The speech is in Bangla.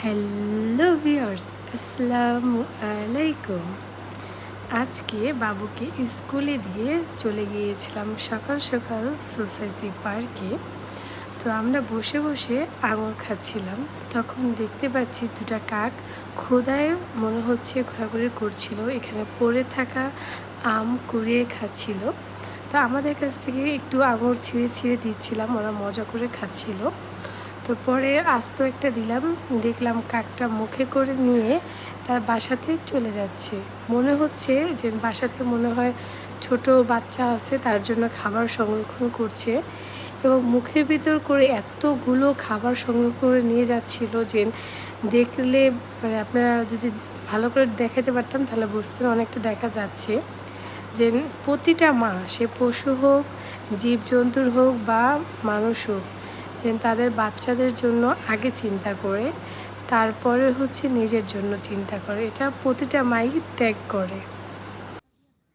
হ্যালো ভিউয়ার্স, আসসালামু আলাইকুম। আজকে বাবুকে স্কুলে দিয়ে চলে গিয়েছিলাম সকাল সকাল সোসাইটি পার্কে। তো আমরা বসে বসে আঙুর খাচ্ছিলাম। তখন দেখতে পাচ্ছি দুটা কাক ক্ষুধায় মনে হচ্ছে ঘোরাঘুরি করছিল, এখানে পড়ে থাকা আম কুড়িয়ে খাচ্ছিল। তো আমাদের কাছ থেকে একটু আঙুর ছিঁড়ে ছিঁড়ে দিচ্ছিলাম, ওরা মজা করে খাচ্ছিল। তো পরে আস্ত একটা দিলাম, দেখলাম কাকটা মুখে করে নিয়ে তার বাসাতে চলে যাচ্ছে। মনে হচ্ছে যে বাসাতে মনে হয় ছোট বাচ্চা আছে, তার জন্য খাবার সংরক্ষণ করছে এবং মুখের ভিতর করে এতগুলো খাবার সংরক্ষণ করে নিয়ে যাচ্ছিল যে দেখলে মানে আপনারা যদি ভালো করে দেখাতে পারতাম তাহলে বুঝতেন, অনেকটা দেখা যাচ্ছে যে প্রতিটা মা, সে পশু হোক, জীবজন্তুর হোক বা মানুষ হোক, যে তাদের বাচ্চাদের জন্য আগে চিন্তা করে, তারপরে হচ্ছে নিজের জন্য চিন্তা করে। এটা প্রতিটা মাই ত্যাগ করে।